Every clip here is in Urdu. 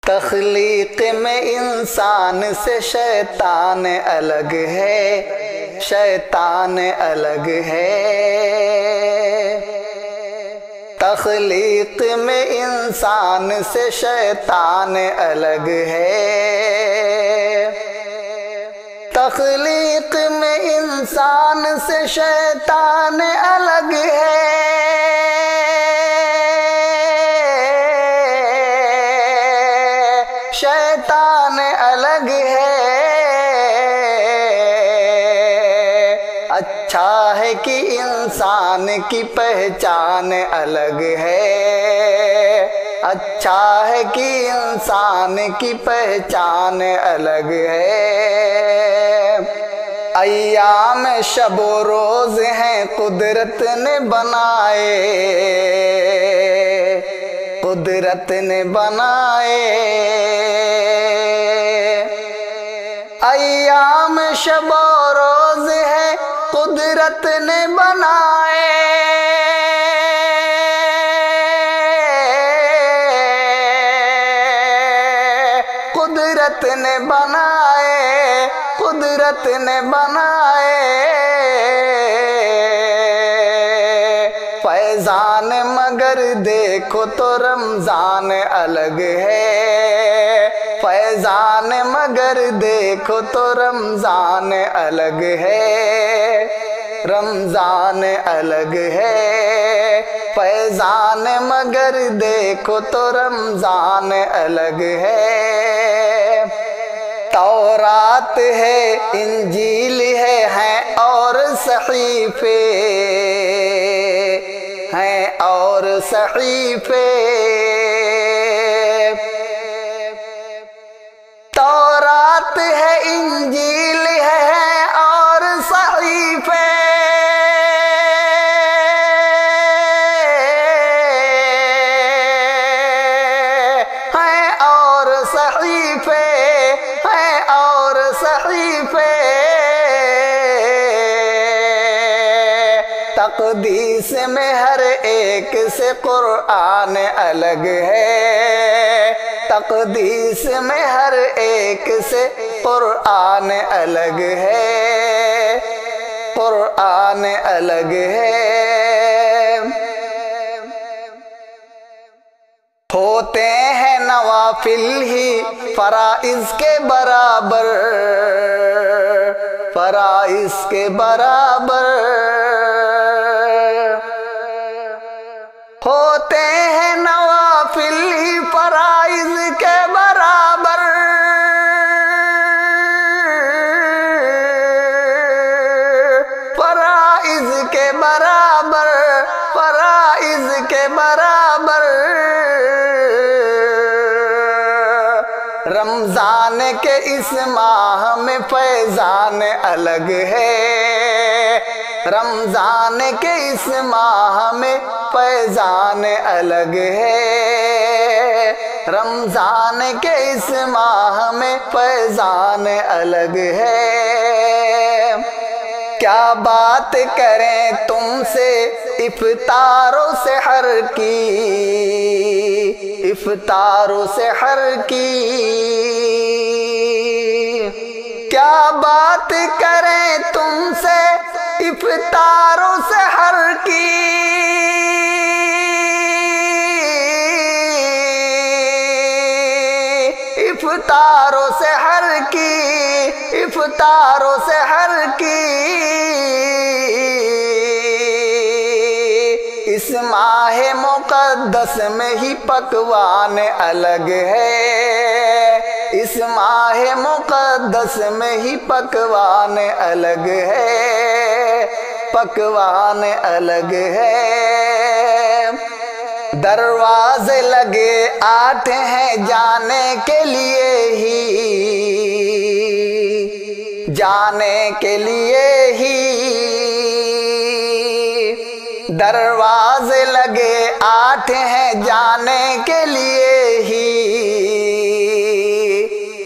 تخلیق میں انسان سے شیطان الگ ہے، شیطان الگ ہے۔ تخلیق میں انسان سے شیطان الگ ہے، تخلیق میں انسان سے شیطان الگ ہے۔ شیطان الگ ہے۔ اچھا ہے کہ انسان کی پہچان الگ ہے، اچھا ہے کہ انسان کی پہچان الگ ہے۔ ایام شب و روز ہیں قدرت نے بنائے، قدرت نے بنائے۔ ایام شب و روز ہیں قدرت نے بنائے، قدرت نے بنائے، قدرت نے بنائے۔ فیضان مگر دیکھو تو رمضان الگ ہے، فیضان مگر دیکھو تو رمضان الگ ہے، رمضان الگ ہے۔ فیضان مگر دیکھو تو رمضان الگ ہے۔ تورات ہے، انجیل ہیں اور صحیفے ہیں اور صحیفے۔ تورات ہے، انجیل ہے اور صحیفے، ہیں اور صحیفے، ہیں اور صحیفے۔ تقدیس میں ہر ایک سے قرآن الگ ہے، تقدیس میں ہر ایک سے قرآن الگ ہے، قرآن الگ ہے۔ ہوتے ہیں نوافل ہی فرائض کے برابر، فرائض کے برابر۔ ہوتے ہیں نوافل ہی فرائض کے برابر، فرائض کے برابر، فرائض کے برابر۔ رمضان کے اس ماہ میں فیضان الگ ہے، رمضان کے اس ماہ میں فیضان الگ ہے، رمضان کے اس ماہ میں فیضان الگ ہے۔ کیا بات کریں تم سے افطار و سحر کی، افطار و سحر کی۔ کیا بات کریں تم سے افطار و سحر کی، افطار و سحر کی، افطار و سحر کی۔ اس ماہ مقدس میں ہی پکوان الگ ہے، اس ماہ مقدس میں ہی پکوان الگ ہے، پکوان الگ ہے۔ دروازے لگے 8 ہیں جانے کے لیے ہی، جانے کے لیے ہی۔ دروازے لگے 8 ہیں جانے کے لیے ہی،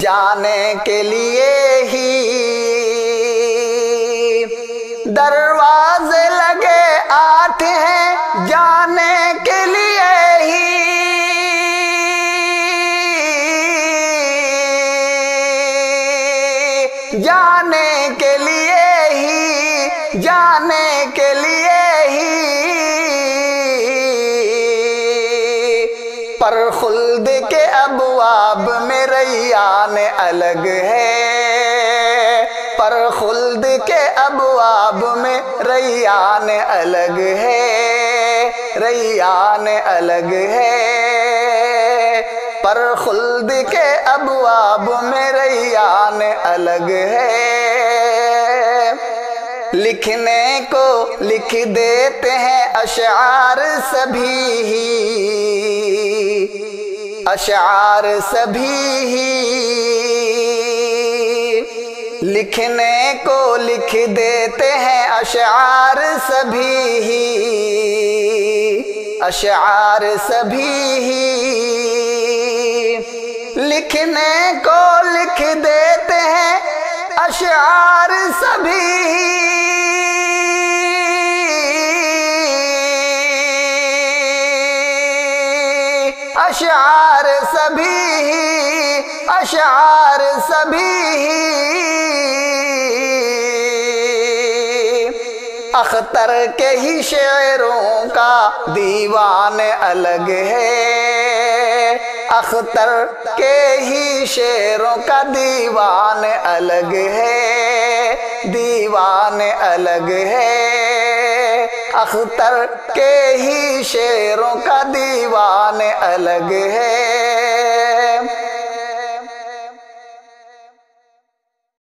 جانے کے لیے ہی۔ دروازے لگے 8 ہیں جانے کے لیے ہی، جانے کے لیے ہی، جانے کے لیے ہی، پر خلد کے ابواب میں ریان الگ ہے، پر خلد کے ابواب میں ریان الگ ہے، ریان الگ ہے، پر خلد کے ابواب میں ریان الگ ہے۔ لکھنے کو لکھ دیتے ہیں اشعار سبھی ہی، اشعار سبھی ہی، لکھنے کو لکھ دیتے ہیں اشعار سبھی ہی، اشعار سبھی ہی، لکھنے کو لکھ دیتے ہیں اشعار سبھی ہی، اشعار سبھی ہی، اشعار سبھی ہی۔ اختر کے ہی شعروں کا دیوان الگ ہے، اختر کے ہی شعروں کا دیوان الگ ہے، دیوان الگ ہے، اختر کے ہی شعروں کا دیوان الگ ہے۔